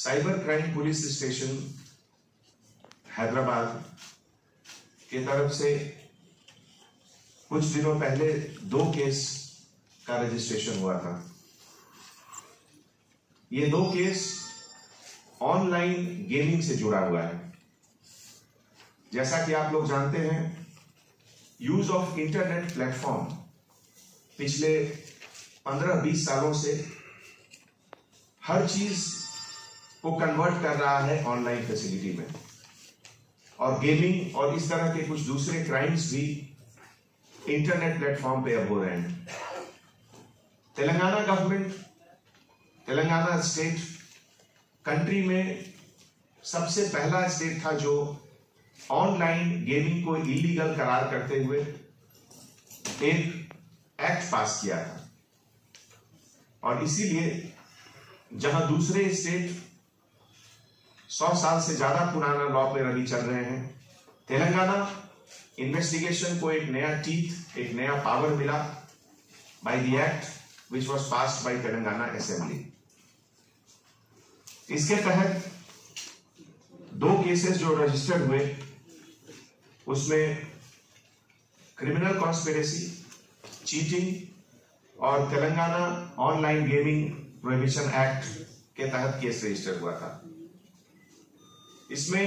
Cyber crime police station Hyderabad की तरफ से कुछ दिनों पहले 2 केस का रजिस्ट्रेशन हुआ था। ये 2 केस ऑनलाइन गेमिंग से जुड़ा हुआ है। जैसा कि आप लोग जानते हैं, यूज ऑफ इंटरनेट प्लेटफॉर्म पिछले 15-20 सालों से हर चीज को कन्वर्ट कर रहा है ऑनलाइन फैसिलिटी में, और गेमिंग और इस तरह के कुछ दूसरे क्राइम्स भी इंटरनेट प्लेटफॉर्म पे अब हो रहे हैं। Telangana government, Telangana state country में सबसे पहला स्टेट था जो ऑनलाइन गेमिंग को इलीगल करार करते हुए एक एक्ट पास किया था। और इसीलिए जहां दूसरे स्टेट 100 साल से ज्यादा पुराना लॉ पे रही चल रहे हैं, तेलंगाना इन्वेस्टिगेशन को एक नया टीथ, एक नया पावर मिला by the act which was passed by Telangana assembly. इसके तहत 2 केसेस जो रजिस्टर्ड हुए, उसमें क्रिमिनल कॉन्स्पिरेसी, चीटिंग और Telangana online gaming prohibition act के तहत केस रजिस्टर हुआ था। इसमें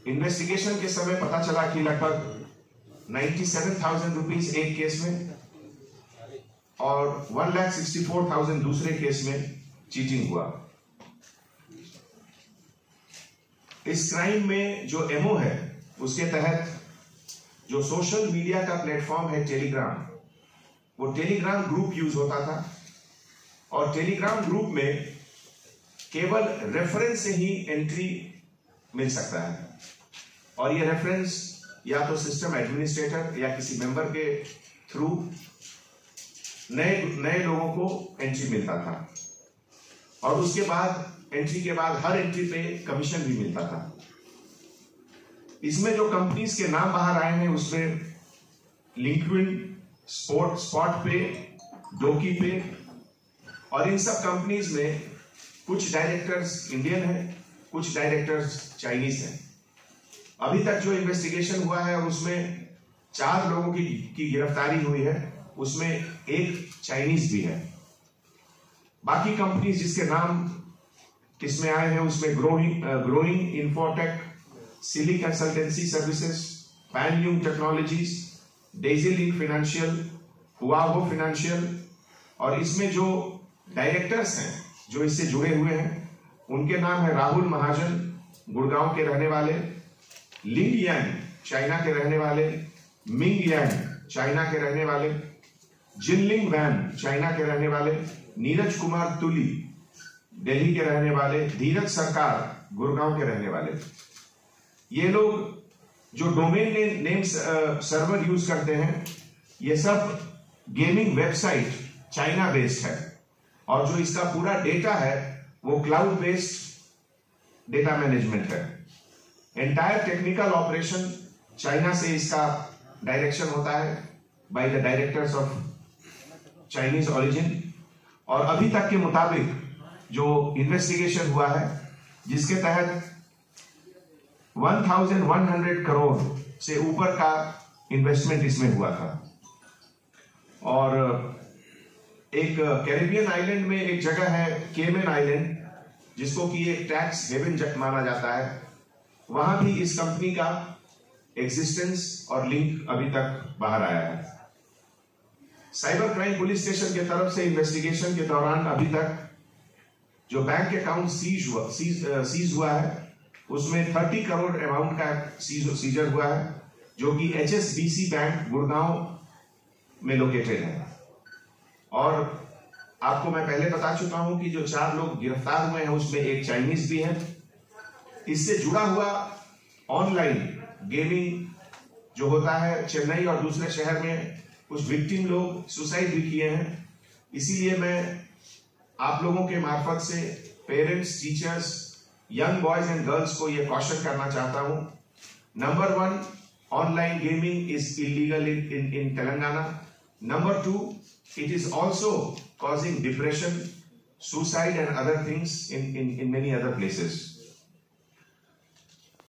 इन्वेस्टिगेशन के समय पता चला कि लगभग 97,000 रुपीज एक केस में और 1,64,000 दूसरे केस में चीटिंग हुआ। इस क्राइम में जो एमओ है, उसके तहत जो सोशल मीडिया का प्लेटफॉर्म है टेलीग्राम, वो टेलीग्राम ग्रुप यूज होता था, और टेलीग्राम ग्रुप में केवल रेफरेंस से ही एंट्री मिल सकता है, और ये रेफरेंस या तो सिस्टम एडमिनिस्ट्रेटर या किसी मेंबर के थ्रू नए लोगों को एंट्री मिलता था, और उसके बाद एंट्री के बाद हर एंट्री पे कमीशन भी मिलता था। इसमें जो कंपनीज के नाम बाहर आए हैं, उसमें लिंक्डइन, स्पॉट पे, डोकी पे, और इन सब कंपनीज में कुछ डायरेक्टर्स इंडियन हैं, कुछ डायरेक्टर्स चाइनीज हैं। अभी तक जो इन्वेस्टिगेशन हुआ है उसमें 4 लोगों की गिरफ्तारी हुई है, उसमें एक चाइनीज भी है। बाकी कंपनीज जिसके नाम इसमें आए हैं, उसमें ग्रोइंग इन्फोटेक, सिली कंसल्टेंसी सर्विसेज, पैनल्यूम टेक्नोलॉजीज, डेजी लिंक फाइनेंशियल, हुआवो फाइनेंशियल, और इसमें जो डायरेक्टर्स हैं जो इससे जुड़े हुए हैं, उनके नाम है राहुल महाजन, गुड़गांव के रहने वाले, लिंग यांग, चाइना के रहने वाले, मिंग यांग, चाइना के रहने वाले, जिनलिंग वैन, चाइना के रहने वाले, नीरज कुमार तुली, दिल्ली के रहने वाले, धीरज सरकार, गुड़गांव के रहने वाले। ये लोग जो डोमेन नेम सर्वर यूज करते हैं, ये सब गेमिंग वेबसाइट चाइना बेस्ड है, और जो इसका पूरा डेटा है वो क्लाउड बेस्ड डेटा मैनेजमेंट है। एंटायर टेक्निकल ऑपरेशन चाइना से इसका डायरेक्शन होता है by the directors of Chinese origin. और अभी तक के मुताबिक जो इन्वेस्टिगेशन हुआ है, जिसके तहत 1,100 करोड़ से ऊपर का इन्वेस्टमेंट इसमें हुआ था। और एक कैरिबियन आइलैंड में एक जगह है केमन आइलैंड, जिसको कि एक टैक्स हेवन माना जाता है, वहां भी इस कंपनी का एग्जिस्टेंस और लिंक अभी तक बाहर आया है। साइबर क्राइम पुलिस स्टेशन की तरफ से इन्वेस्टिगेशन के दौरान अभी तक जो बैंक अकाउंट सीज हुआ है, उसमें 30 करोड़ अमाउंट का सीजर हुआ है, जो कि HSBC बैंक गुड़गांव में लोकेटेड है। और आपको मैं पहले बता चुका हूं कि जो 4 लोग गिरफ्तार हुए हैं, उसमें एक चाइनीज भी है। इससे जुड़ा हुआ ऑनलाइन गेमिंग जो होता है, चेन्नई और दूसरे शहर में कुछ विक्टिम लोग सुसाइड भी किए हैं। इसीलिए मैं आप लोगों के मार्फत से parents, teachers, young boys and girls को यह कॉशन करना चाहता हूं। Number 1, online gaming is illegal in Telangana. Number 2, it is also causing depression suicide and other things in many other places.